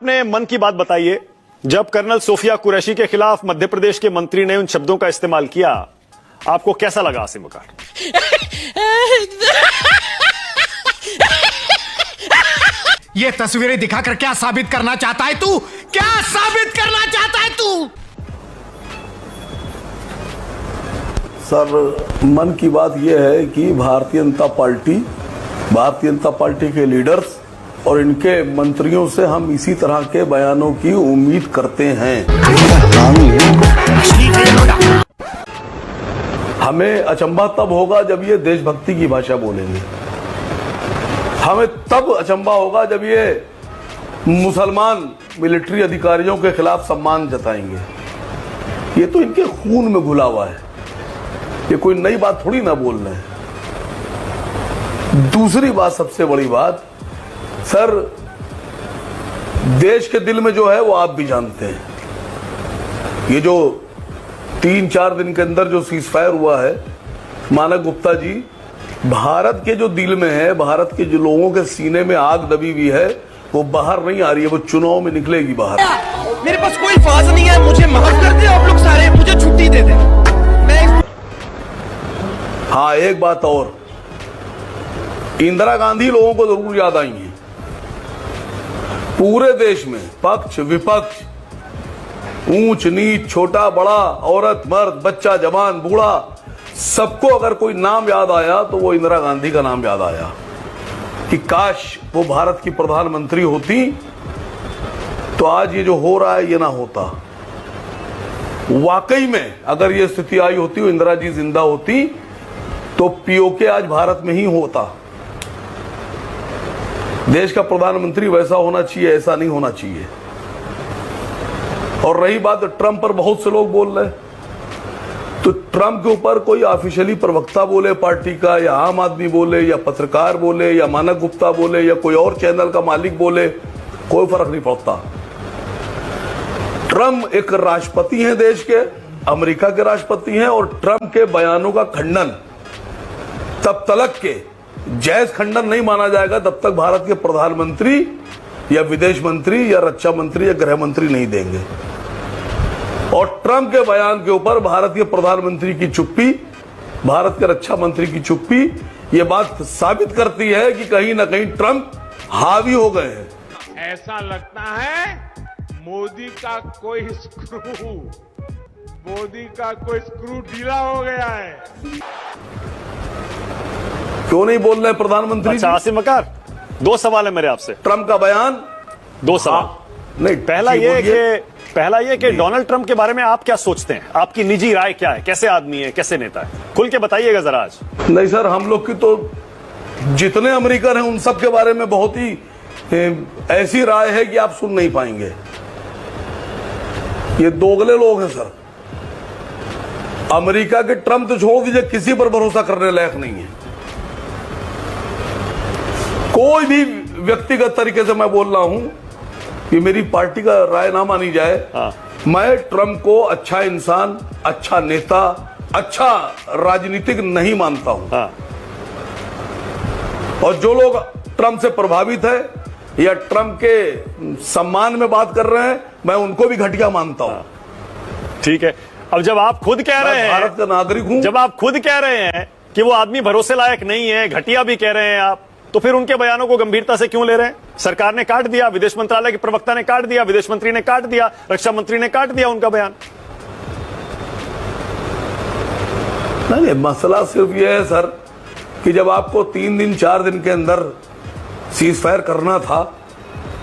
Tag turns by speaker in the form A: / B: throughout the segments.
A: अपने मन की बात बताइए। जब कर्नल सोफिया कुरैशी के खिलाफ मध्य प्रदेश के मंत्री ने उन शब्दों का इस्तेमाल किया, आपको कैसा लगा आसिम वकार?
B: ये तस्वीरें दिखाकर क्या साबित करना चाहता है तू? क्या साबित करना चाहता है तू?
C: सर, मन की बात यह है कि भारतीय जनता पार्टी के लीडर्स और इनके मंत्रियों से हम इसी तरह के बयानों की उम्मीद करते हैं। हमें अचंभा तब होगा जब ये देशभक्ति की भाषा बोलेंगे। हमें तब अचंभा होगा जब ये मुसलमान मिलिट्री अधिकारियों के खिलाफ सम्मान जताएंगे। ये तो इनके खून में घुला हुआ है, ये कोई नई बात थोड़ी ना बोल रहे हैं। दूसरी बात, सबसे बड़ी बात, सर, देश के दिल में जो है वो आप भी जानते हैं। ये जो 3-4 दिन के अंदर जो सीजफायर हुआ है, मानक गुप्ता जी, भारत के जो दिल में है, भारत के जो लोगों के सीने में आग दबी हुई है, वो बाहर नहीं आ रही है, वो चुनाव में निकलेगी बाहर।
D: मेरे पास कोई फाज नहीं है, मुझे माफ कर दे आप लोग सारे, मुझे छुट्टी दे दे।
C: हाँ, एक बात और, इंदिरा गांधी लोगों को जरूर याद आई है। पूरे देश में पक्ष विपक्ष, ऊंच नीच, छोटा बड़ा, औरत मर्द, बच्चा जवान बूढ़ा, सबको अगर कोई नाम याद आया तो वो इंदिरा गांधी का नाम याद आया कि काश वो भारत की प्रधानमंत्री होती तो आज ये जो हो रहा है ये ना होता। वाकई में अगर ये स्थिति आई होती, इंदिरा जी जिंदा होती, तो पीओके आज भारत में ही होता। देश का प्रधानमंत्री वैसा होना चाहिए, ऐसा नहीं होना चाहिए। और रही बात ट्रंप पर, बहुत से लोग बोल रहे हैं, तो ट्रंप के ऊपर कोई ऑफिशियली प्रवक्ता बोले पार्टी का, या आम आदमी बोले, या पत्रकार बोले, या मानक गुप्ता बोले, या कोई और चैनल का मालिक बोले, कोई फर्क नहीं पड़ता। ट्रंप एक राष्ट्रपति हैं देश के, अमेरिका के राष्ट्रपति हैं, और ट्रंप के बयानों का खंडन तब तक के जायज खंडन नहीं माना जाएगा तब तक भारत के प्रधानमंत्री या विदेश मंत्री या रक्षा मंत्री या गृह मंत्री नहीं देंगे। और ट्रंप के बयान के ऊपर भारत के प्रधानमंत्री की चुप्पी, भारत के रक्षा मंत्री की चुप्पी, ये बात साबित करती है कि कहीं ना कहीं ट्रंप हावी हो गए हैं।
E: ऐसा लगता है मोदी का कोई स्क्रू ढीला हो गया है।
C: क्यों नहीं बोल रहे प्रधानमंत्री?
A: अच्छा आसिम वकार, 2 सवाल है मेरे आपसे।
C: ट्रंप का बयान,
A: 2 सवाल।
C: नहीं,
A: पहला ये कि डोनाल्ड ट्रंप के बारे में आप क्या सोचते हैं? आपकी निजी राय क्या है? कैसे आदमी है, कैसे नेता है? खुल के बताइएगा जरा आज।
C: नहीं सर, हम लोग की तो जितने अमेरिकन हैं उन सब के बारे में बहुत ही ऐसी राय है कि आप सुन नहीं पाएंगे। ये दोगले लोग हैं सर। अमेरिका के ट्रंप तो छोड़ दीजिए, किसी पर भरोसा करने लायक नहीं है। कोई भी व्यक्तिगत तरीके से मैं बोल रहा हूं कि मेरी पार्टी का राय ना मानी जाए, मैं ट्रंप को अच्छा इंसान, अच्छा नेता, अच्छा राजनीतिक नहीं मानता हूं। और जो लोग ट्रंप से प्रभावित है या ट्रंप के सम्मान में बात कर रहे हैं, मैं उनको भी घटिया मानता हूं।
A: ठीक है, अब जब आप खुद कह रहे हैं,
C: भारत का नागरिक हूं,
A: जब आप खुद कह रहे हैं कि वो आदमी भरोसे लायक नहीं है, घटिया भी कह रहे हैं आप, तो फिर उनके बयानों को गंभीरता से क्यों ले रहे हैं? सरकार ने काट दिया, विदेश मंत्रालय के प्रवक्ता ने काट दिया, विदेश मंत्री ने काट दिया, रक्षा मंत्री ने काट दिया उनका बयान।
C: नहीं, मसला सिर्फ यह है सर कि जब आपको 3 दिन 4 दिन के अंदर सीज फायर करना था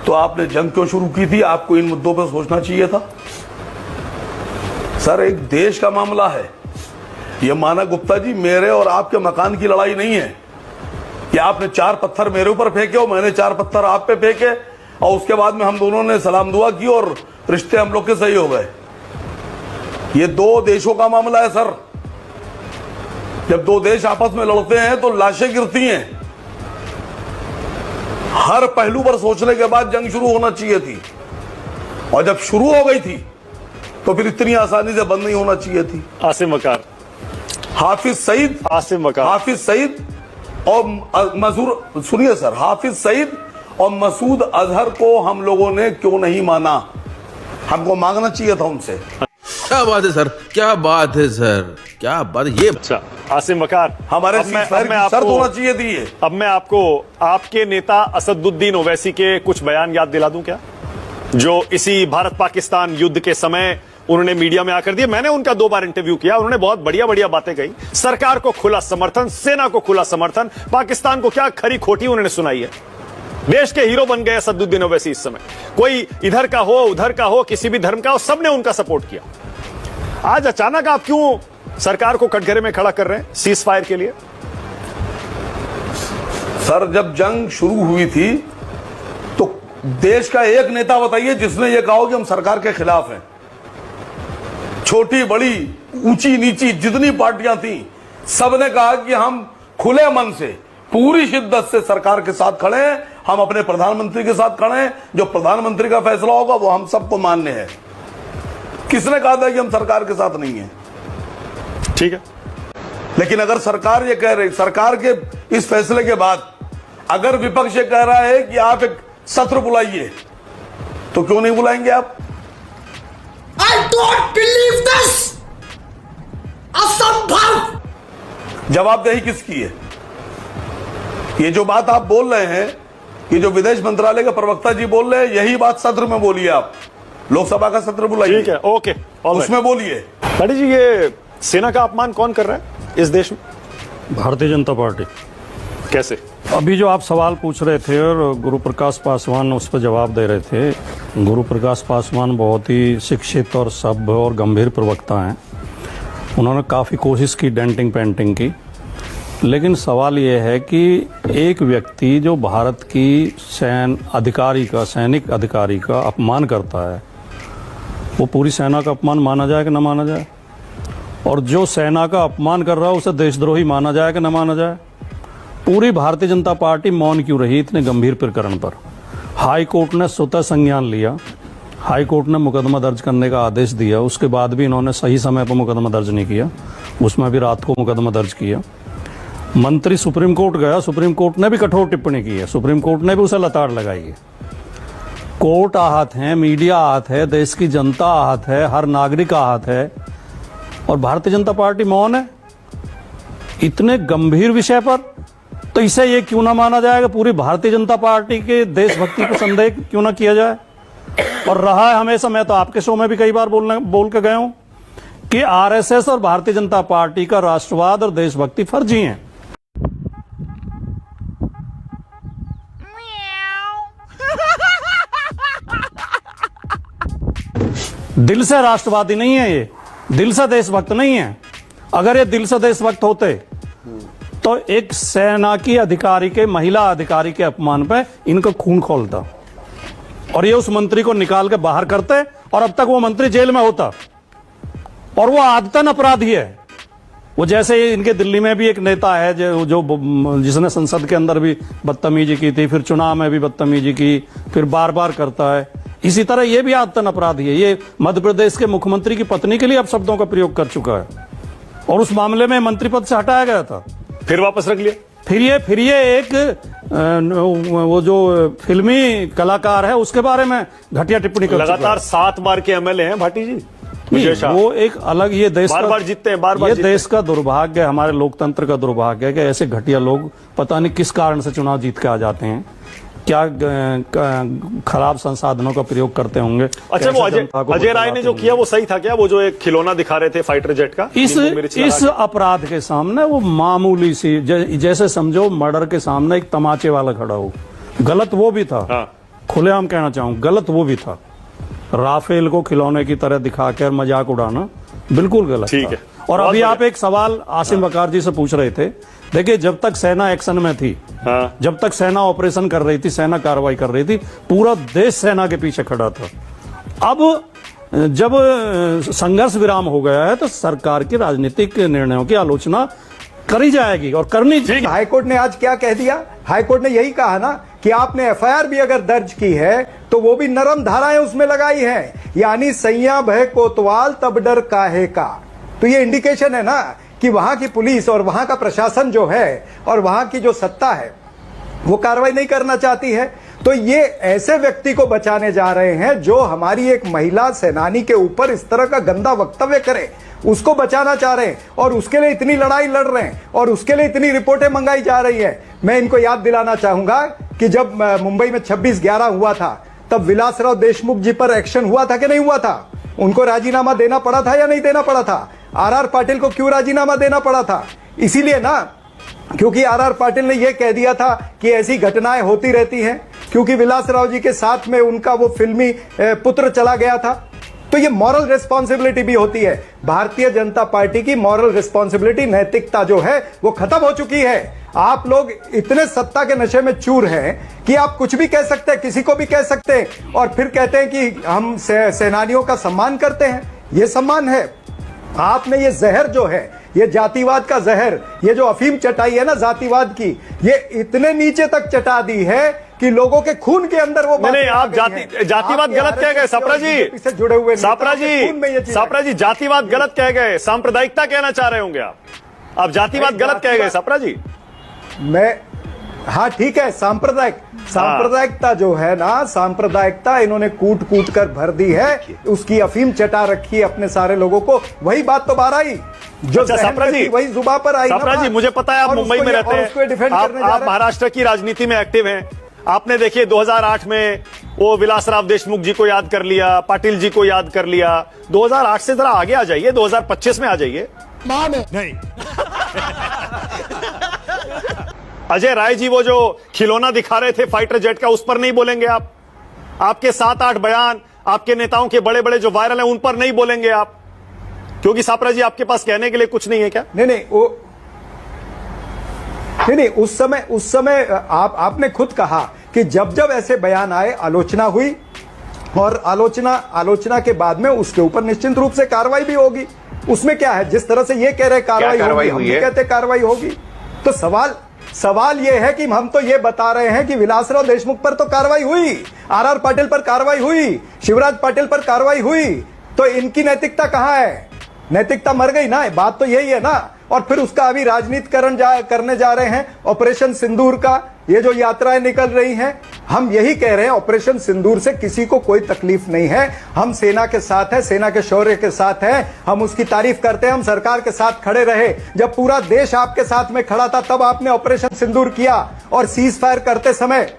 C: तो आपने जंग क्यों शुरू की थी? आपको इन मुद्दों पर सोचना चाहिए था सर। एक देश का मामला है यह। मानक गुप्ता जी, मेरे और आपके मकान की लड़ाई नहीं है कि आपने 4 पत्थर मेरे ऊपर फेंके और मैंने 4 पत्थर आप पे फेंके और उसके बाद में हम दोनों ने सलाम दुआ की और रिश्ते हम लोग के सही हो गए। ये 2 देशों का मामला है सर। जब 2 देश आपस में लड़ते हैं तो लाशें गिरती हैं। हर पहलू पर सोचने के बाद जंग शुरू होना चाहिए थी, और जब शुरू हो गई थी तो फिर इतनी आसानी से बंद नहीं होना चाहिए थी।
A: आसिम वकार,
C: हाफिज सईद और मजूर, सुनिए सर, हाफिज सईद और मसूद अजहर को हम लोगों ने क्यों नहीं माना? हमको मांगना चाहिए था उनसे।
F: क्या बात है सर, क्या बात है सर, क्या बात है ये।
A: अच्छा आसिम वकार,
C: हमारे
A: अब मैं
C: शर्त होना चाहिए थी ये।
A: अब मैं आपको आपके नेता असदुद्दीन ओवैसी के कुछ बयान याद दिला दूं क्या, जो इसी भारत पाकिस्तान युद्ध के समय उन्होंने मीडिया में आकर दिया। मैंने उनका 2 बार इंटरव्यू किया, उन्होंने बहुत बढ़िया बढ़िया बातें कही। सरकार को खुला समर्थन, सेना को खुला समर्थन, पाकिस्तान को क्या खरी खोटी उन्होंने सुनाई है। देश के हीरो बन गए असदुद्दीन ओवैसी इस समय। कोई इधर का हो उधर का हो, किसी भी धर्म का हो, सबने उनका सपोर्ट किया। आज अचानक आप क्यों सरकार को कटघरे में खड़ा कर रहे हैं सीज फायर के लिए?
C: सर जब जंग शुरू हुई थी तो देश का एक नेता बताइए जिसने ये कहा कि हम सरकार के खिलाफ हैं। छोटी बड़ी ऊंची नीची जितनी पार्टियां थी सबने कहा कि हम खुले मन से पूरी शिद्दत से सरकार के साथ खड़े हैं, हम अपने प्रधानमंत्री के साथ खड़े हैं, जो प्रधानमंत्री का फैसला होगा वो हम सबको मान्य है। किसने कहा था कि हम सरकार के साथ नहीं है?
A: ठीक है,
C: लेकिन अगर सरकार ये कह रही, सरकार के इस फैसले के बाद अगर विपक्ष ये कह रहा है कि आप एक सत्र बुलाइए, तो क्यों नहीं बुलाएंगे आप?
B: I don't believe this! असंभव!
C: जवाबदेही किसकी है? ये जो बात आप बोल रहे हैं, ये जो विदेश मंत्रालय के प्रवक्ता जी बोल रहे हैं, यही बात सत्र में बोलिए आप। लोकसभा का सत्र बुलाइए।
A: ठीक है, ओके,
C: उसमें बोलिए।
A: पाटिल जी, ये सेना का अपमान कौन कर रहा है इस देश में?
G: भारतीय जनता पार्टी।
A: कैसे?
G: अभी जो आप सवाल पूछ रहे थे और गुरु प्रकाश पासवान उस पर जवाब दे रहे थे, गुरु प्रकाश पासवान बहुत ही शिक्षित और सभ्य और गंभीर प्रवक्ता हैं। उन्होंने काफ़ी कोशिश की डेंटिंग पेंटिंग की, लेकिन सवाल ये है कि एक व्यक्ति जो भारत की सैनिक अधिकारी का अपमान करता है, वो पूरी सेना का अपमान माना जाए कि न माना जाए? और जो सेना का अपमान कर रहा है उसे देशद्रोही माना जाए कि न माना जाए? पूरी भारतीय जनता पार्टी मौन क्यों रही इतने गंभीर प्रकरण पर? हाई कोर्ट ने स्वतः संज्ञान लिया, हाई कोर्ट ने मुकदमा दर्ज करने का आदेश दिया, उसके बाद भी इन्होंने सही समय पर मुकदमा दर्ज नहीं किया, उसमें भी रात को मुकदमा दर्ज किया। मंत्री सुप्रीम कोर्ट गया, सुप्रीम कोर्ट ने भी कठोर टिप्पणी की है, सुप्रीम कोर्ट ने भी उसे लताड़ लगाई है। कोर्ट आहत है, मीडिया आहत है, देश की जनता आहत है, हर नागरिक आहत है, और भारतीय जनता पार्टी मौन है इतने गंभीर विषय पर। तो इसे ये क्यों ना माना जाएगा? पूरी भारतीय जनता पार्टी के देशभक्ति पर संदेह क्यों ना किया जाए? और रहा है हमेशा, मैं तो आपके शो में भी कई बार बोल के गए हूं कि आरएसएस और भारतीय जनता पार्टी का राष्ट्रवाद और देशभक्ति फर्जी है। दिल से राष्ट्रवादी नहीं है ये, दिल से देशभक्त नहीं है। अगर ये दिल से देशभक्त होते तो एक सेना की अधिकारी के, महिला अधिकारी के अपमान पे इनका खून खोलता और ये उस मंत्री को निकाल के बाहर करते और अब तक वो मंत्री जेल में होता। और वो आदतन अपराधी है। वो जैसे इनके दिल्ली में भी एक नेता है जो जिसने संसद के अंदर भी बदतमीजी की थी, फिर चुनाव में भी बदतमीजी की, फिर बार बार करता है। इसी तरह ये भी आदतन अपराधी है। ये मध्य प्रदेश के मुख्यमंत्री की पत्नी के लिए अब शब्दों का प्रयोग कर चुका है और उस मामले में मंत्री पद से हटाया गया था,
A: फिर वापस रख लिया।
G: फिर ये एक वो जो फिल्मी कलाकार है उसके बारे में घटिया टिप्पणी कर
A: लगातार 7 बार के एमएलए हैं भाटी जी।
G: वो एक अलग, ये देश
A: बार जीतते हैं, बार
G: ये देश का दुर्भाग्य, हमारे लोकतंत्र का दुर्भाग्य है कि ऐसे घटिया लोग पता नहीं किस कारण से चुनाव जीत के आ जाते हैं, क्या खराब संसाधनों का प्रयोग करते होंगे।
A: अच्छा, वो अजय राय ने जो किया वो सही था क्या? वो जो एक खिलौना दिखा रहे थे फाइटर जेट का,
G: इस अपराध के सामने वो मामूली सी, जैसे समझो मर्डर के सामने एक तमाचे वाला खड़ा हो, गलत वो भी था।
A: हाँ।
G: खुलेआम कहना चाहूं, गलत वो भी था। राफेल को खिलौने की तरह दिखाकर मजाक उड़ाना बिल्कुल गलत
A: ठीक है।
G: और अभी आप एक सवाल आसिम वकार जी से पूछ रहे थे। देखिए, जब तक सेना एक्शन में थी,
A: हाँ।
G: जब तक सेना ऑपरेशन कर रही थी, सेना कार्रवाई कर रही थी, पूरा देश सेना के पीछे खड़ा था। अब जब संघर्ष विराम हो गया है तो सरकार के राजनीतिक निर्णयों की आलोचना करी जाएगी और करनी चाहिए।
H: हाईकोर्ट ने आज क्या कह दिया? हाईकोर्ट ने यही कहा ना कि आपने एफआईआर भी अगर दर्ज की है तो वो भी नरम धाराएं उसमें लगाई हैं, यानी सैया भय कोतवाल तब डर काहे का। तो ये इंडिकेशन है ना कि वहां की पुलिस और वहां का प्रशासन जो है और वहां की जो सत्ता है वो कार्रवाई नहीं करना चाहती है। तो ये ऐसे व्यक्ति को बचाने जा रहे हैं जो हमारी एक महिला सेनानी के ऊपर इस तरह का गंदा वक्तव्य करे, उसको बचाना चाह रहे हैं और उसके लिए इतनी लड़ाई लड़ रहे हैं और उसके लिए इतनी रिपोर्टें मंगाई जा रही है। मैं इनको याद दिलाना चाहूंगा कि जब मुंबई में 26/11 हुआ था तब विलासराव देशमुख जी पर एक्शन हुआ था कि नहीं हुआ था? उनको राजीनामा देना पड़ा था या नहीं देना पड़ा था? आर पाटिल को क्यों राजीनामा देना पड़ा था? इसीलिए ना, क्योंकि आर पाटिल ने यह कह दिया था कि ऐसी घटनाएं होती रहती हैं, क्योंकि विलासराव जी के साथ में उनका वो फिल्मी पुत्र चला गया था। तो ये मॉरल रिस्पॉन्सिबिलिटी भी होती है। भारतीय जनता पार्टी की मॉरल रिस्पॉन्सिबिलिटी, नैतिकता जो है वो खत्म हो चुकी है। आप लोग इतने सत्ता के नशे में चूर हैं कि आप कुछ भी कह सकते हैं, किसी को भी कह सकते हैं और फिर कहते हैं कि हम सेनानियों का सम्मान करते हैं। ये सम्मान है? आपने ये जहर जो है, ये जातिवाद का जहर, ये जो अफीम चटाई है ना जातिवाद की, ये इतने नीचे तक चटा दी है कि लोगों के खून के अंदर वो
A: नहीं, आप जातिवाद गलत कह गए सापरा जी,
H: से जुड़े हुए
A: सापरा जी जातिवाद गलत कह गए, सांप्रदायिकता कहना चाह रहे होंगे आप जातिवाद गलत कह गए सापरा जी।
H: हाँ ठीक है, सांप्रदायिकता जो है ना, सांप्रदायिकता इन्होंने कूट कूट कर भर दी है, उसकी अफीम चटा रखी है अपने सारे लोगों को। वही बात तो बाहर आई जो
A: सापरा जी,
H: वही जुबान पर आई।
A: सापरा जी मुझे पता है आप मुंबई में रहते हैं, आप महाराष्ट्र की राजनीति में एक्टिव हैं। आपने देखिए 2008 में वो विलासराव देशमुख जी को याद कर लिया, पाटिल जी को याद कर लिया। 2008 से जरा आगे आ जाइए, 2025 में आ जाइए।
B: नहीं
A: अजय राय जी वो जो खिलौना दिखा रहे थे फाइटर जेट का, उस पर नहीं बोलेंगे आप? आपके 7-8 बयान आपके नेताओं के बड़े बड़े जो वायरल हैं उन पर नहीं बोलेंगे आप? क्योंकि सापरा जी आपके पास कहने के लिए कुछ नहीं है क्या?
H: नहीं, उस समय आपने खुद कहा कि जब ऐसे बयान आए, आलोचना हुई और आलोचना के बाद में उसके ऊपर निश्चित रूप से कार्रवाई भी होगी। उसमें क्या है? जिस तरह से ये कह रहे कार्रवाई होगी, हम कहते कार्रवाई होगी। तो सवाल ये है कि हम तो ये बता रहे हैं कि विलासराव देशमुख पर तो कार्रवाई हुई, आर पाटिल पर कार्रवाई हुई, शिवराज पाटिल पर कार्रवाई हुई, तो इनकी नैतिकता कहां है? नैतिकता मर गई ना, बात तो यही है ना। और फिर उसका अभी राजनीतिकरण करने जा रहे हैं। ऑपरेशन सिंदूर का ये जो यात्राएं निकल रही हैं, हम यही कह रहे हैं ऑपरेशन सिंदूर से किसी को कोई तकलीफ नहीं है। हम सेना के साथ हैं, सेना के शौर्य के साथ हैं, हम उसकी तारीफ करते हैं। हम सरकार के साथ खड़े रहे, जब पूरा देश आपके साथ में खड़ा था तब आपने ऑपरेशन सिंदूर किया। और सीज फायर करते समय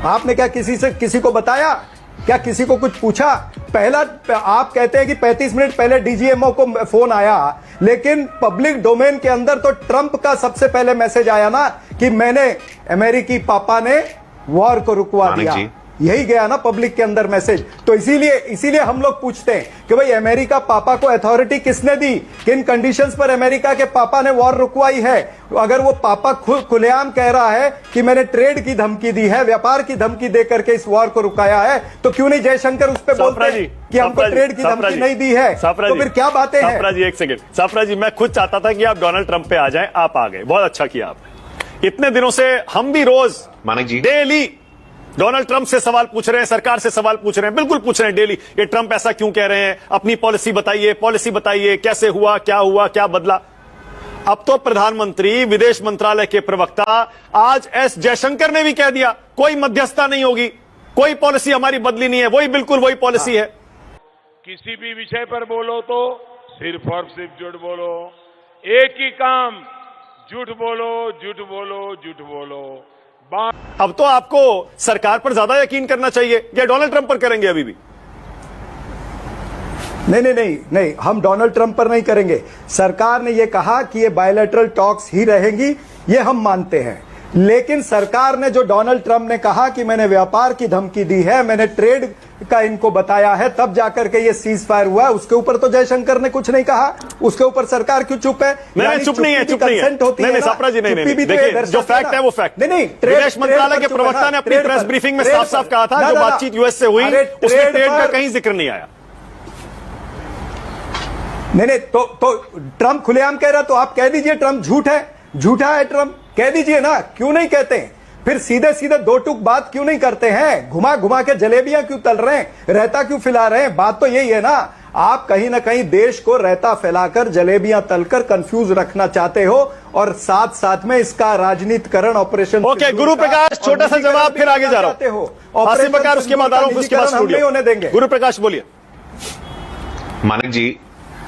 H: आपने क्या किसी को बताया? क्या किसी को कुछ पूछा? पहला आप कहते हैं कि 35 मिनट पहले डीजीएमओ को फोन आया, लेकिन पब्लिक डोमेन के अंदर तो ट्रंप का सबसे पहले मैसेज आया ना कि मैंने अमेरिकी पापा ने वॉर को रुकवा दिया। यही गया ना पब्लिक के अंदर मैसेज। तो इसीलिए हम लोग पूछते हैं कि भाई अमेरिका पापा को अथॉरिटी किसने दी? किन कंडीशंस पर अमेरिका के पापा ने वॉर रुकवाई है? अगर वो पापा खुलेआम कह रहा है कि मैंने ट्रेड की धमकी दी है, व्यापार की धमकी दे करके इस वॉर को रुकाया है, तो क्यों नहीं जयशंकर उस पर बोलते हैं कि हमको ट्रेड की धमकी नहीं दी है? तो फिर क्या बातें हैं?
A: सापरा जी एक सेकंड, सापरा जी मैं खुद चाहता था कि आप डोनाल्ड ट्रंप पे आ जाएं, आप आ गए, बहुत अच्छा किया आपने। इतने दिनों से हम भी रोज
F: मानिक जी
A: डेली डोनाल्ड ट्रंप से सवाल पूछ रहे हैं, सरकार से सवाल पूछ रहे हैं, बिल्कुल पूछ रहे हैं डेली, ये ट्रंप ऐसा क्यों कह रहे हैं, अपनी पॉलिसी बताइए, कैसे हुआ, क्या बदला। अब तो प्रधानमंत्री, विदेश मंत्रालय के प्रवक्ता आज एस जयशंकर ने भी कह दिया कोई मध्यस्थता नहीं होगी, कोई पॉलिसी हमारी बदली नहीं है, वही पॉलिसी है।
E: किसी भी विषय पर बोलो तो सिर्फ और सिर्फ झूठ बोलो, एक ही काम, झूठ बोलो।
A: अब तो आपको सरकार पर ज्यादा यकीन करना चाहिए या डोनाल्ड ट्रंप पर करेंगे अभी भी?
H: नहीं, हम डोनाल्ड ट्रंप पर नहीं करेंगे। सरकार ने यह कहा कि ये बायलैटरल टॉक्स ही रहेंगी, ये हम मानते हैं। लेकिन सरकार ने जो डोनाल्ड ट्रंप ने कहा कि मैंने व्यापार की धमकी दी है, मैंने ट्रेड का इनको बताया है, तब जाकर के ये सीज फायर हुआ, उसके ऊपर तो जयशंकर ने कुछ नहीं कहा। उसके ऊपर सरकार क्यों चुप है?
A: नहीं, चुप नहीं है। नहीं, सापरा जी नहीं, देखिए जो फैक्ट है वो फैक्ट।
H: नहीं,
A: विदेश मंत्रालय के प्रवक्ता ने अपनी प्रेस ब्रीफिंग में साफ कहा था, जो बातचीत यूएस से हुई उसमें ट्रेड का कहीं जिक्र नहीं आया।
H: नहीं, तो ट्रंप खुलेआम कह रहा, तो आप कह दीजिए ट्रंप झूठा है ट्रंप, कह दीजिए ना, क्यों नहीं कहते? फिर सीधे दो टूक बात क्यों नहीं करते हैं? घुमा के जलेबियां क्यों तल रहे हैं, रहता क्यों फैला रहे हैं? बात तो यही है ना। आप कहीं ना कहीं देश को रहता फैलाकर जलेबियां तलकर कंफ्यूज रखना चाहते हो और साथ साथ में इसका राजनीतिकरण ऑपरेशन
A: ओके, गुरु प्रकाश छोटा सा जवाब, फिर आगे जा रहा हूं। हासिम बकार उसके बाद आ रहा हूं, उसके बाद
H: हम नहीं होने
A: स्टूडियो।
H: देंगे।
A: गुरु प्रकाश बोलिए।
I: मानक जी,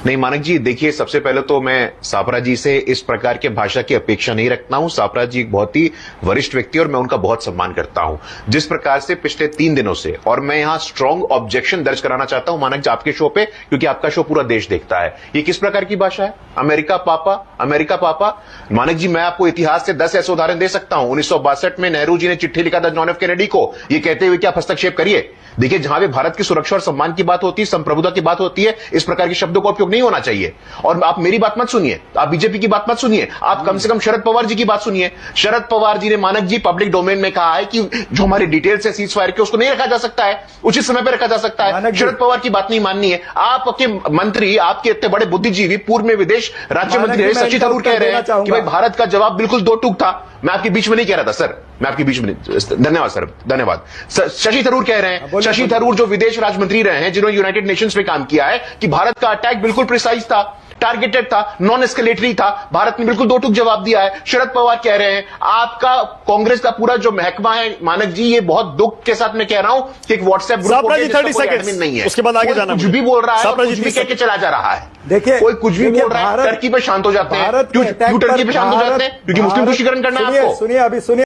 I: नहीं मानक जी, देखिए सबसे पहले तो मैं सापरा जी से इस प्रकार के भाषा की अपेक्षा नहीं रखता हूं। सापरा जी एक बहुत ही वरिष्ठ व्यक्ति और मैं उनका बहुत सम्मान करता हूं। जिस प्रकार से पिछले 3 दिनों से, और मैं यहां स्ट्रांग ऑब्जेक्शन दर्ज कराना चाहता हूं मानक जी आपके शो पे, क्योंकि आपका शो पूरा देश देखता है। ये किस प्रकार की भाषा है? अमेरिका पापा, अमेरिका पापा। मानक जी, मैं आपको इतिहास से 10 ऐसे उदाहरण दे सकता हूं। 1962 में नेहरू जी ने चिट्ठी लिखा था जॉन एफ कैनेडी को, ये कहते हुए कि आप हस्तक्षेप करिए। देखिए, जहां भी भारत की सुरक्षा और सम्मान की बात होती है, संप्रभुता की बात होती है, इस प्रकार के शब्दों का उपयोग नहीं होना चाहिए। और आप मेरी बात मत सुनिए, आप बीजेपी की बात मत सुनिए, आप कम से कम शरद पवार जी की बात सुनिए। शरद पवार जी ने मानक जी पब्लिक डोमेन में कहा है कि जो हमारे डिटेल्स है सीज फायर के, उसको नहीं रखा जा सकता है, उचित समय पर रखा जा सकता है। शरद पवार की बात नहीं माननी है। आपके मंत्री, आपके इतने बड़े बुद्धिजीवी, पूर्व में विदेश राज्य मंत्री रहे शशि थरूर कह रहे हैं कि भाई भारत का जवाब बिल्कुल दो टूक था। मैं आपके बीच में नहीं कह रहा था सर, मैं आपके बीच में नहीं। धन्यवाद सर, धन्यवाद। शशि थरूर कह रहे हैं, शशि थरूर जो विदेश राज्य मंत्री रहे हैं, जिन्होंने यूनाइटेड नेशंस में काम किया है, कि भारत का अटैक बिल्कुल प्रिसाइज था, टारगेटेड था, नॉन एस्केलेटरी था। भारत ने बिल्कुल दो टूक जवाब दिया है। शरद पवार कह रहे हैं, आपका कांग्रेस का पूरा जो महकमा है मानक जी, ये बहुत दुख के साथ मैं कह रहा हूं कि एक व्हाट्सएप ग्रुप
A: सापरा जी 30 सेकंड
I: नहीं है,
A: उसके बाद आगे जाना।
I: कुछ भी बोल रहा है,
A: सापरा जी
I: कुछ भी कह के चला जा रहा है।
H: देखिए,
I: कोई कुछ भी बोल रहा है, टर्की पे शांत हो जाते हैं। क्यों टर्की पे शांत हो जाते हैं? क्योंकि मुस्लिम तुष्टिकरण करना है आपको।
H: सुनिए, अभी सुनिए।